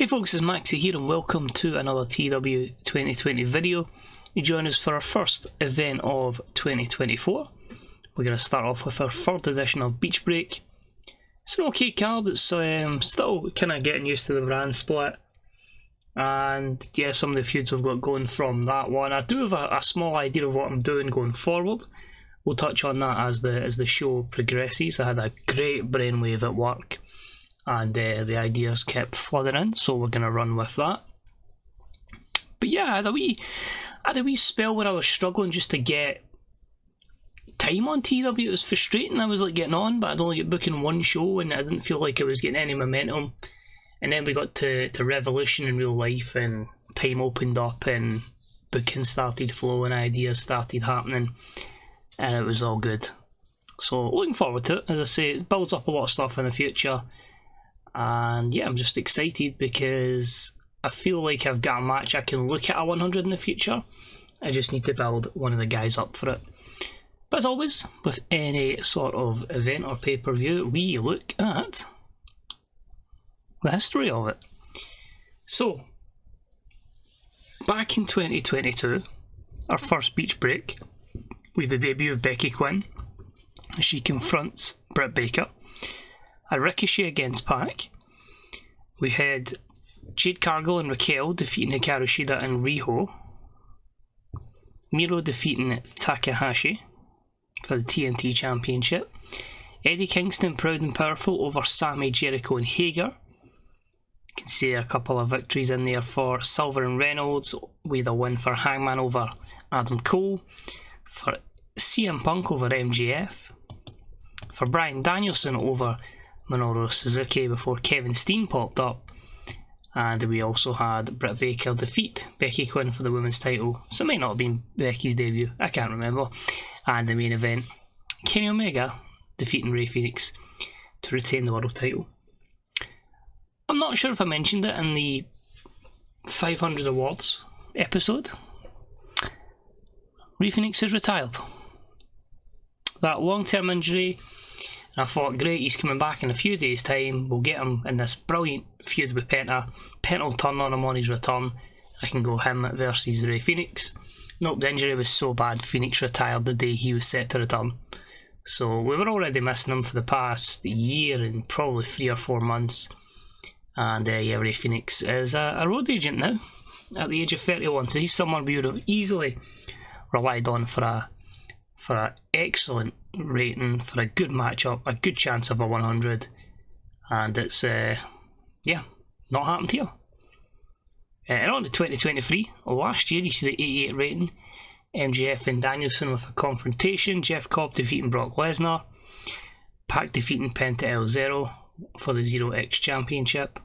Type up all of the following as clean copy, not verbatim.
Hey folks, it's Maxie here and welcome to another TEW2020 video. You join us for our first event of 2024. We're going to start off with our third edition of Beach Break. It's an okay card, it's still kind of getting used to the brand split. And yeah, some of the feuds we've got going from that one. I do have a small idea of what I'm doing going forward. We'll touch on that as the show progresses. I had a great brainwave at work, and the ideas kept flooding in, so we're going to run with that. But yeah, I had a wee spell where I was struggling just to get time on TEW. It was frustrating. I was like getting on, but I'd only get booking one show and I didn't feel like it was getting any momentum. And then we got to Revolution in real life and time opened up and booking started flowing, ideas started happening, and it was all good. So looking forward to it. As I say, it builds up a lot of stuff in the future. And yeah, I'm just excited because I feel like I've got a match I can look at a 100 in the future. I just need to build one of the guys up for it. But as always, with any sort of event or pay-per-view, we look at the history of it. So, back in 2022, our first Beach Break, we had the debut of Becky Quinn as she confronts Britt Baker. A Ricochet against Pac. We had Jade Cargill and Raquel defeating Hikaru Shida and Riho. Miro defeating Takahashi for the TNT Championship. Eddie Kingston proud and powerful over Sammy, Jericho and Hager. You can see a couple of victories in there for Silver and Reynolds, with a win for Hangman over Adam Cole. For CM Punk over MJF. For Bryan Danielson over Minoru Suzuki before Kevin Steen popped up. And we also had Britt Baker defeat Becky Quinn for the women's title. So it might not have been Becky's debut, I can't remember. And the main event, Kenny Omega defeating Rey Fenix to retain the world title. I'm not sure if I mentioned it in the 500 awards episode. Rey Fenix is retired. That long-term injury, and I thought, great, he's coming back in a few days' time. We'll get him in this brilliant feud with Penta. Penta will turn on him on his return. I can go him versus Rey Fenix. Nope, the injury was so bad, Phoenix retired the day he was set to return. So we were already missing him for the past year and probably 3 or 4 months. And yeah, Rey Fenix is a road agent now, at the age of 31. So he's someone we would have easily relied on for an excellent rating, for a good matchup, a good chance of a 100, and it's yeah, not happened here. And on to 2023, last year you see the 88 rating, MJF and Danielson with a confrontation, Jeff Cobb defeating Brock Lesnar, Pac defeating Penta El Zero for the 0X Championship.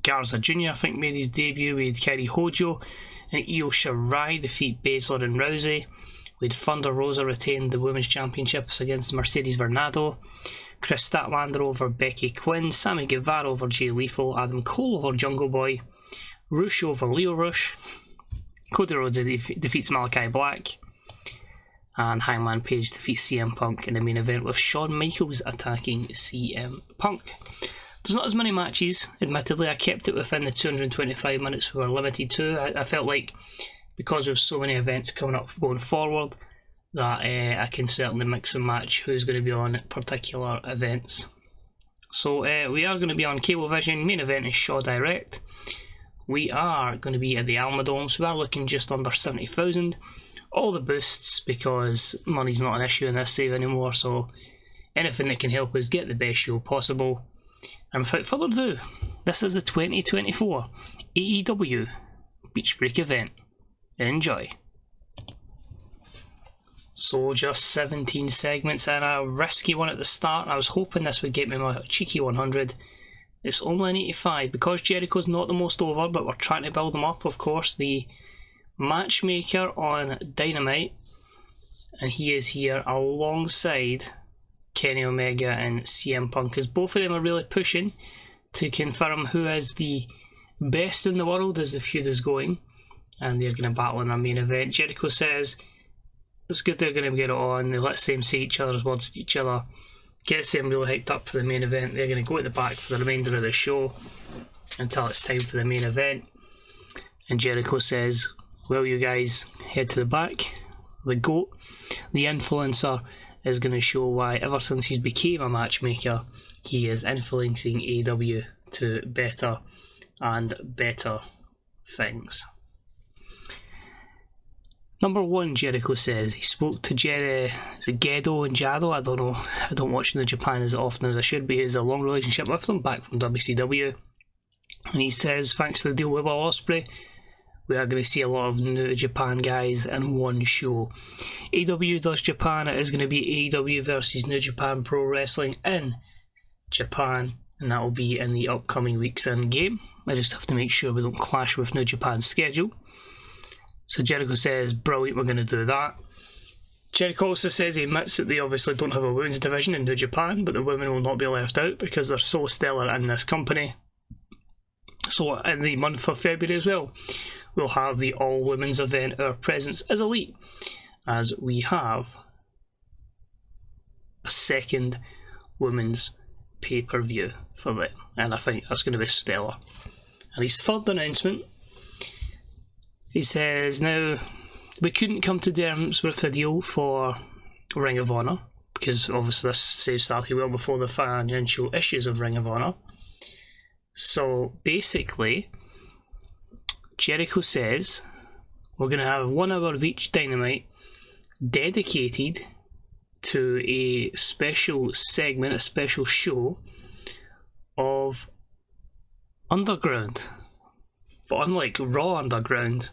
Garza Jr. I think made his debut with Kerry Hojo, and Io Shirai defeat Baszler and Rousey. We had Thunder Rosa retain the Women's Championships against Mercedes Varnado. Chris Statlander over Becky Quinn. Sammy Guevara over Jay Lethal. Adam Cole over Jungle Boy. Rush over Leo Rush. Cody Rhodes defeats Malachi Black. And Hangman Page defeats CM Punk in the main event with Shawn Michaels attacking CM Punk. There's not as many matches, admittedly. I kept it within the 225 minutes we were limited to. I felt like, because there's so many events coming up going forward, that I can certainly mix and match who's going to be on particular events. So we are going to be on Cablevision. Main event is Shaw Direct. We are going to be at the Almadome, so we are looking just under 70,000. All the boosts, because money's not an issue in this save anymore, so anything that can help us get the best show possible. And without further ado, this is the 2024 AEW Beach Break event. Enjoy. So just 17 segments and a risky one at the start. I was hoping this would get me my cheeky 100. It's only an 85 because Jericho's not the most over, but we're trying to build him up, of course. The matchmaker on Dynamite, and he is here alongside Kenny Omega and CM Punk, as both of them are really pushing to confirm who is the best in the world as the feud is going. And they're going to battle in their main event. Jericho says it's good they're going to get it on. They let them say each other's words to each other. Gets them really hyped up for the main event. They're going to go at the back for the remainder of the show. until it's time for the main event. And Jericho says, well, you guys head to the back. The GOAT, the influencer, is going to show why ever since he's became a matchmaker, he is influencing AEW to better and better things. Number 1, Jericho says, he spoke to Gedo and Jado, I don't know, I don't watch New Japan as often as I should, but he has a long relationship with them, back from WCW. And he says, thanks to the deal with Will Ospreay, we are going to see a lot of New Japan guys in one show. AEW does Japan, it is going to be AEW versus New Japan Pro Wrestling in Japan, and that will be in the upcoming weeks in game. I just have to make sure we don't clash with New Japan's schedule. So Jericho says, brilliant, we're going to do that. Jericho also says he admits that they obviously don't have a women's division in New Japan, but the women will not be left out because they're so stellar in this company. So in the month of February as well, we'll have the all-women's event. Our presence is elite, as we have a second women's pay-per-view for them, and I think that's going to be stellar. And his third announcement, he says, now, we couldn't come to terms with the deal for Ring of Honor, because obviously this save started well before the financial issues of Ring of Honor. So basically, Jericho says, we're going to have 1 hour of each Dynamite dedicated to a special segment, a special show of Underground. But unlike Raw Underground,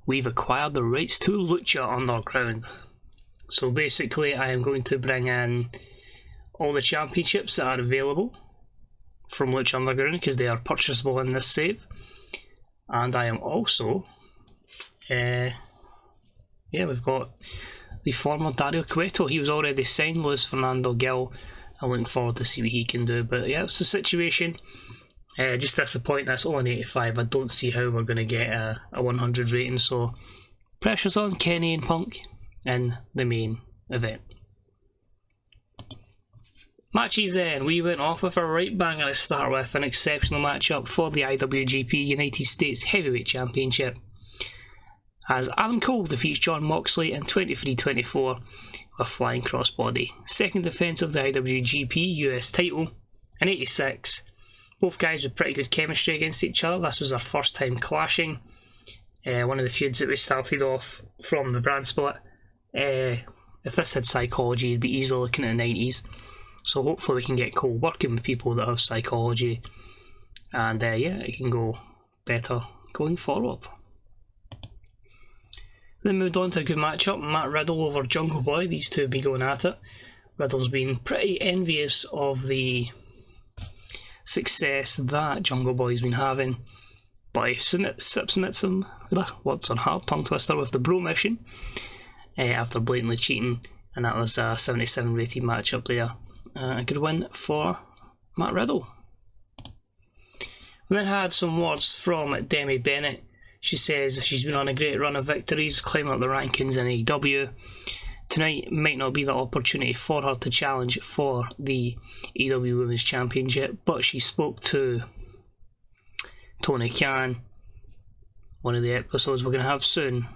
we've acquired the rights to Lucha Underground. So basically, I am going to bring in all the championships that are available from Lucha Underground, because they are purchasable in this save. And I am also, we've got the former Dario Cueto. He was already signed, Luis Fernando Gil. I'm looking forward to see what he can do. But yeah, it's the situation. Just disappointing, that's only an 85. I don't see how we're going to get a 100 rating, so pressure's on Kenny and Punk in the main event. Matches then, we went off with a right banger to start with, an exceptional matchup for the IWGP United States Heavyweight Championship, as Adam Cole defeats Jon Moxley in 23-24 with a flying crossbody. Second defence of the IWGP US title in 86. Both guys with pretty good chemistry against each other. This was our first time clashing. One of the feuds that we started off from the brand split. If this had psychology, you'd be easily looking at the 90s. So hopefully we can get Cole working with people that have psychology. And it can go better going forward. Then moved on to a good matchup. Matt Riddle over Jungle Boy. These two have been going at it. Riddle's been pretty envious of the success that Jungle Boy's been having, but he submits him, words on hard tongue twister, with the Bro Mission after blatantly cheating, and that was a 77 rated matchup there. A good win for Matt Riddle. We then had some words from Demi Bennett. She says she's been on a great run of victories, climbing up the rankings in AEW. Tonight might not be the opportunity for her to challenge for the AEW Women's Championship, but she spoke to Tony Khan. One of the episodes we're going to have soon,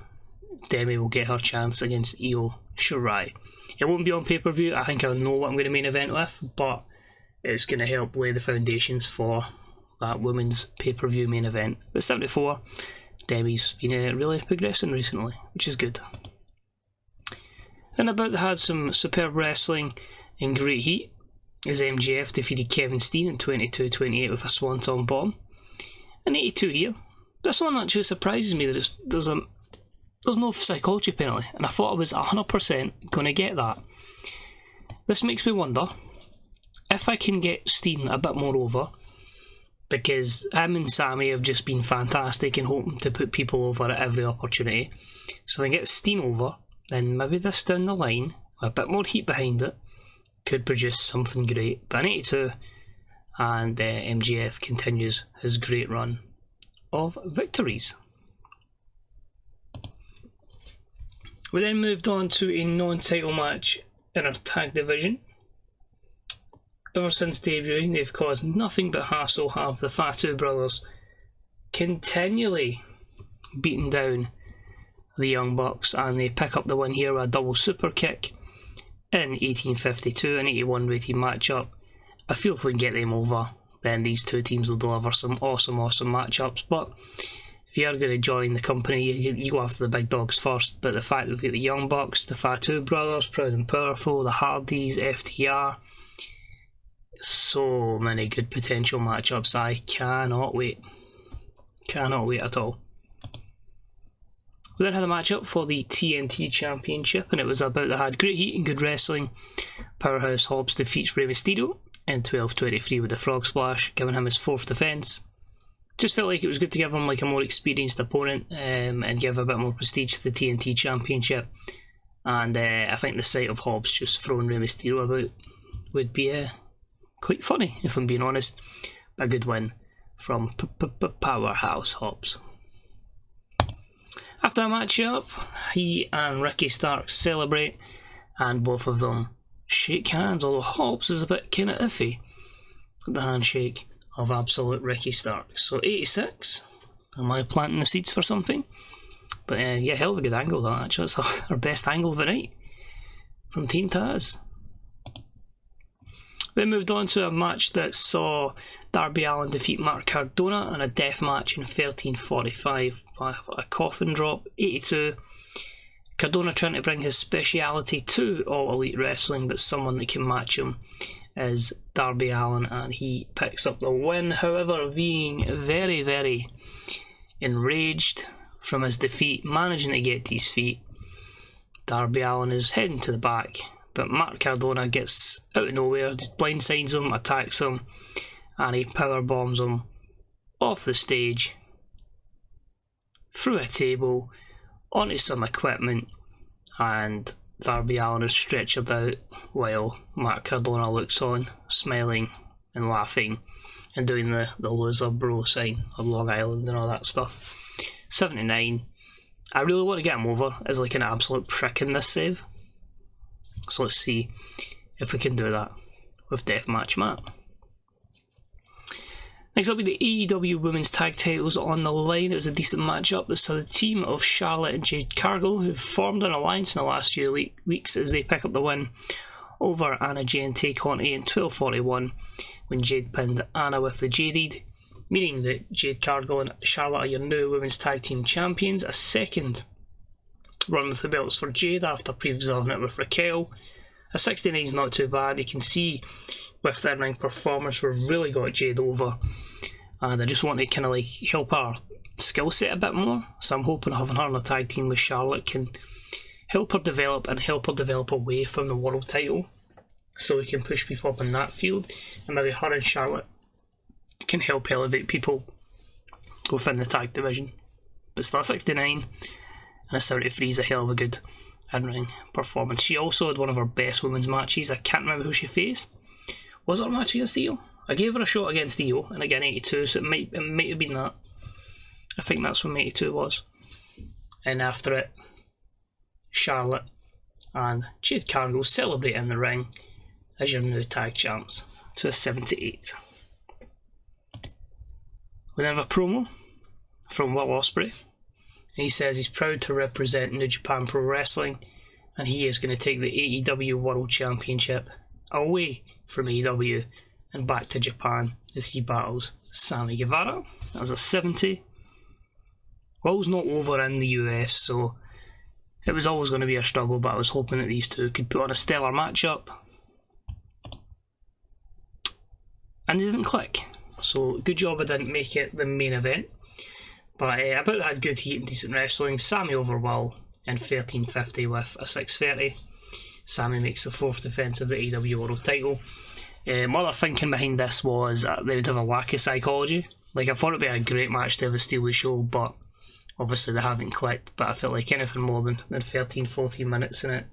Demi will get her chance against Io Shirai. It won't be on pay-per-view. I think I know what I'm going to main event with, but it's going to help lay the foundations for that women's pay-per-view main event. At 74, Demi's been really progressing recently, which is good. Then about had some superb wrestling in great heat, as MJF defeated Kevin Steen in 22-28 with a Swanton Bomb. In 82 here, this one actually surprises me that there's no psychology penalty, and I thought I was 100% going to get that. This makes me wonder if I can get Steen a bit more over, because him and Sammy have just been fantastic and hoping to put people over at every opportunity. So if I get Steen over, then maybe this down the line, with a bit more heat behind it, could produce something great. But in 82, and MJF continues his great run of victories. We then moved on to a non-title match in our tag division, ever since debuting, they've caused nothing but hassle, have the Fatu brothers continually beaten down the Young Bucks, and they pick up the win here with a double super kick in 1852, an 81 rated matchup. I feel if we can get them over, then these two teams will deliver some awesome matchups. But if you are going to join the company, you go after the big dogs first. But the fact that we've got the Young Bucks, the Fatu brothers, Proud and Powerful, the Hardys, FTR, so many good potential matchups. I cannot wait. Cannot wait at all. We then had a matchup for the TNT Championship, and it was about that had great heat and good wrestling. Powerhouse Hobbs defeats Rey Mysterio in 12:23 with the Frog Splash, giving him his 4th defence. Just felt like it was good to give him like a more experienced opponent and give a bit more prestige to the TNT Championship. And I think the sight of Hobbs just throwing Rey Mysterio about would be quite funny, if I'm being honest. A good win from Powerhouse Hobbs. After the matchup, he and Ricky Starks celebrate, and both of them shake hands, although Hobbs is a bit kind of iffy with the handshake of absolute Ricky Starks. So 86, am I planting the seeds for something? But yeah, hell of a good angle that actually. That's our best angle of the night from Team Taz. We moved on to a match that saw Darby Allin defeat Mark Cardona in a death match in 13:45 by a coffin drop, 82. Cardona trying to bring his speciality to All Elite Wrestling, but someone that can match him is Darby Allin, and he picks up the win. However, being very, very enraged from his defeat, managing to get to his feet, Darby Allin is heading to the back. But Mark Cardona gets out of nowhere, just blindsides him, attacks him, and he power bombs him off the stage, through a table, onto some equipment, and Darby Allin is stretchered out while Mark Cardona looks on, smiling and laughing and doing the loser bro sign of Long Island and all that stuff. 79. I really want to get him over as like an absolute prick in this save. So let's see if we can do that with Deathmatch Matt. Next up will be the AEW Women's Tag Titles on the line. It was a decent matchup that saw the team of Charlotte and Jade Cargill, who've formed an alliance in the last few weeks, as they pick up the win over Anna Jay and Tay Conti in 12:41 when Jade pinned Anna with the Jaded, meaning that Jade Cargill and Charlotte are your new Women's Tag Team Champions. A second run with the belts for Jade after previously having it with Raquel. A 69 is not too bad. You can see with the in-ring performance we've really got Jade over, and I just want to kind of like help her skill set a bit more, so I'm hoping having her in a tag team with Charlotte can help her develop and help her develop away from the world title, so we can push people up in that field, and maybe her and Charlotte can help elevate people within the tag division. But still, 69 and a 73 is a hell of a good in-ring performance. She also had one of her best women's matches. I can't remember who she faced. Was it a match against Io? I gave her a shot against Io and again 82, so it might have been that. I think that's when 82 was. And after it, Charlotte and Jade Cargill celebrate in the ring as your new tag champs to a 78. We then have a promo from Will Ospreay. He says he's proud to represent New Japan Pro Wrestling, and he is going to take the AEW World Championship away from AEW and back to Japan as he battles Sammy Guevara. That was a 70. Will's not over in the US, so it was always going to be a struggle, but I was hoping that these two could put on a stellar matchup. And they didn't click, so good job I didn't make it the main event. But about that had good heat and decent wrestling. Sammy over Will in 13:50 with a 6:30. Sammy makes the 4th defence of the AEW World title. My other thinking behind this was they would have a lack of psychology. Like, I thought it would be a great match to have a steal the show, but obviously they haven't clicked. But I felt like anything more than 13-14 minutes in it,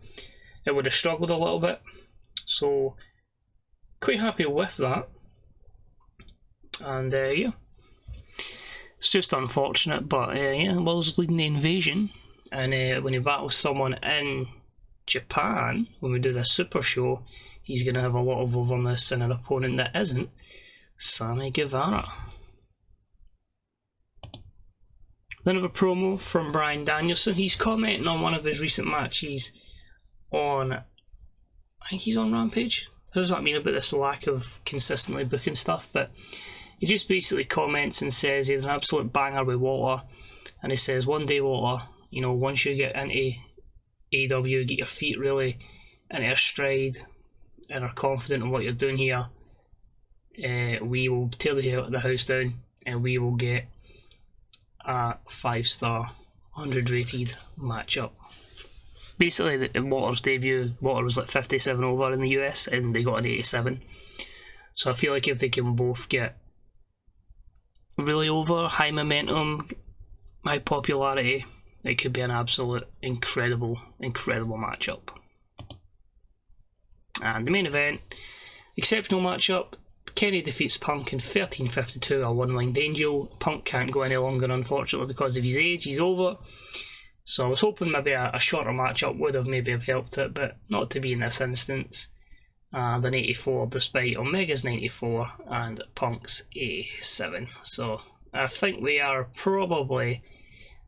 it would have struggled a little bit. So, quite happy with that. And yeah. It's just unfortunate, but yeah, Will's leading the invasion, and when he battles someone in Japan, when we do the super show, he's going to have a lot of overness in an opponent that isn't Sammy Guevara. Then we have a promo from Bryan Danielson. He's commenting on one of his recent matches on, I think he's on Rampage. This is what I mean about this lack of consistently booking stuff, but he just basically comments and says he's an absolute banger with Walter, and he says, one day Walter, you know, once you get into AEW, get your feet really into a stride and are confident in what you're doing here, we will tear the house down and we will get a 5-star 100 rated matchup. Basically, in Walter's debut, Walter was like 57 over in the US and they got an 87. So I feel like if they can both get really over, high momentum, high popularity, it could be an absolute incredible matchup. And the main event, exceptional matchup. Kenny defeats Punk in 13:52, a one-winged angel. Punk can't go any longer, unfortunately, because of his age. He's over. So I was hoping maybe a shorter matchup would have maybe have helped it, but not to be in this instance. The 84, despite Omega's 94 and Punk's 87. So I think we are probably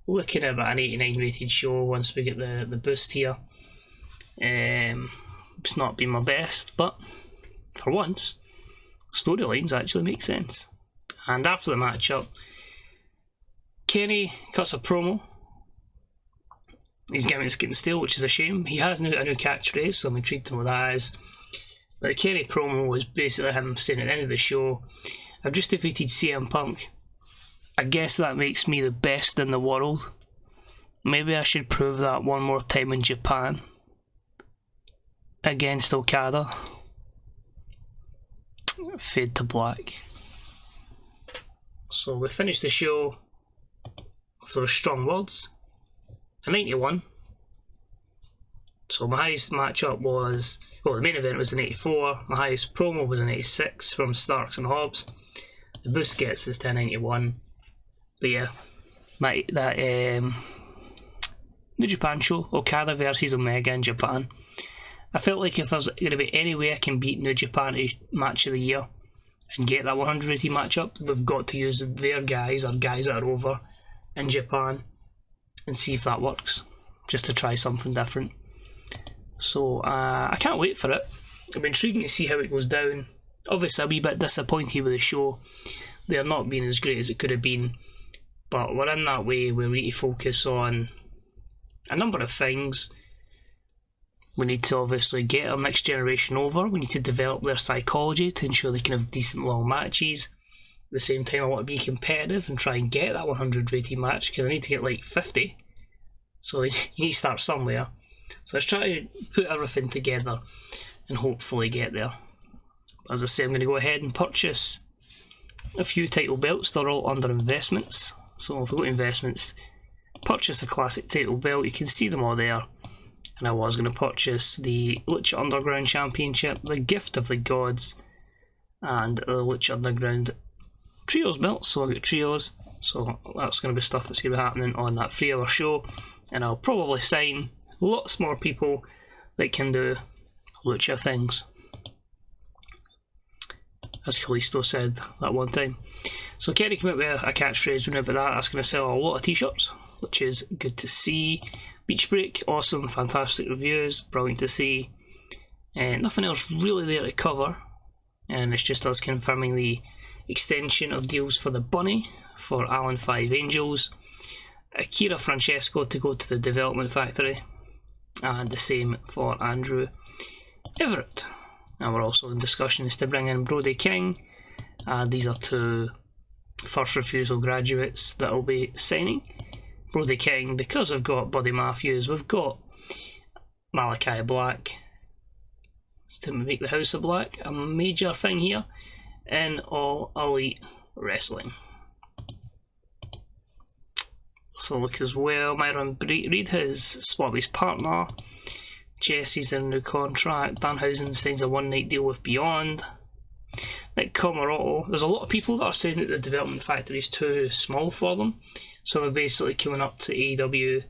looking at about an 89 rated show once we get the boost here. It's not been my best, but for once, storylines actually make sense. And after the matchup, Kenny cuts a promo. He's getting stale, which is a shame. He has a new catchphrase, so I'm intrigued to know what that is. But the Kenny promo was basically him saying at the end of the show, I've just defeated CM Punk. I guess that makes me the best in the world. Maybe I should prove that one more time in Japan against Okada. Fade to black. So we finished the show with those strong words. A 91. So my highest matchup was, well, the main event was an 84. My highest promo was an 86 from Starks and Hobbs. The boost gets us to a 91. But yeah, that New Japan show, Okada versus Omega in Japan. I felt like if there's going to be any way I can beat New Japan to match of the year and get that 100 rated matchup, we've got to use their guys, or guys that are over in Japan, and see if that works, just to try something different. So I can't wait for it. It'll be intriguing to see how it goes down. Obviously a wee bit disappointed with the show, they're not being as great as it could have been, but we're in that way where we need to focus on a number of things. We need to obviously get our next generation over. We need to develop their psychology to ensure they can have decent long matches. At the same time, I want to be competitive and try and get that 100 rated match, because I need to get like 50. So you need to start somewhere. So let's try to put everything together and hopefully get there. As I say, I'm going to go ahead and purchase a few title belts. They're all under investments. So if we go to investments, purchase a classic title belt. You can see them all there. And I was going to purchase the Lucha Underground Championship, the Gift of the Gods, and the Lucha Underground Trios belt. So I've got trios, so that's going to be stuff that's going to be happening on that 3-hour show. And I'll probably sign lots more people that can do Lucha things, as Kalisto said that one time. So Kenny came out with a catchphrase about that. That's going to sell a lot of t-shirts, which is good to see. Beach Break, awesome, fantastic reviews, brilliant to see. Nothing else really there to cover, and it's just us confirming the extension of deals for the Bunny for Alan 5 Angels, Akira Francesco to go to the Development Factory, and the same for Andrew Everett. And we're also in discussions to bring in Brody King. These are two first refusal graduates that will be signing. Brody King, because we've got Buddy Matthews, we've got Malachi Black, to make the House of Black a major thing here in All Elite Wrestling. So look as well, Myron Reed has split with his partner, Jesse's in a new contract, Danhausen signs a one-night deal with Beyond. Like Comoroto, there's a lot of people that are saying that the Development Factory is too small for them, so they're basically coming up to AEW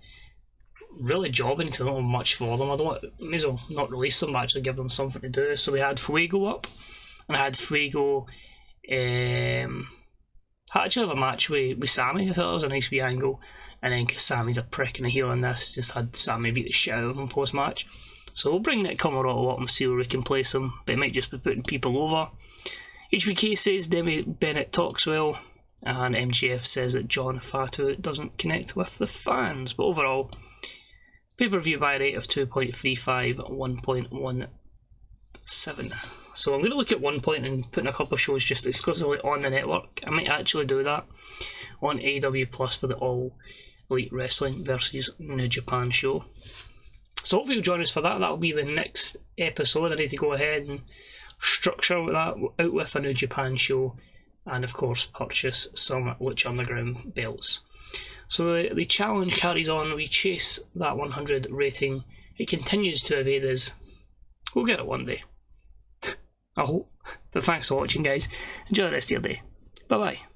really jobbing because I don't have much for them. May as well not release them, but actually give them something to do. So we had Fuego up, and I had Fuego had actually have a match with Sammy. I thought it was a nice wee angle, and then because Sammy's a prick and a heel in this, just had Sammy beat the shit out of him post match. So we'll bring that Comoroto up and see where we can place him, but it might just be putting people over. HBK says Demi Bennett talks well, and MGF says that John Fatu doesn't connect with the fans. But overall, pay-per-view buy rate of 2.35, 1.17. So I'm going to look at 1 point and putting a couple of shows just exclusively on the network. I might actually do that on AEW Plus for the All Elite Wrestling versus New Japan show. So hopefully you'll join us for that. That'll be the next episode. I need to go ahead and structure that out with a New Japan show, and of course purchase some Lucha Underground belts. So the challenge carries on. We chase that 100 rating. It continues to evade us. We'll get it one day, I hope. But thanks for watching, guys. Enjoy the rest of your day. Bye bye.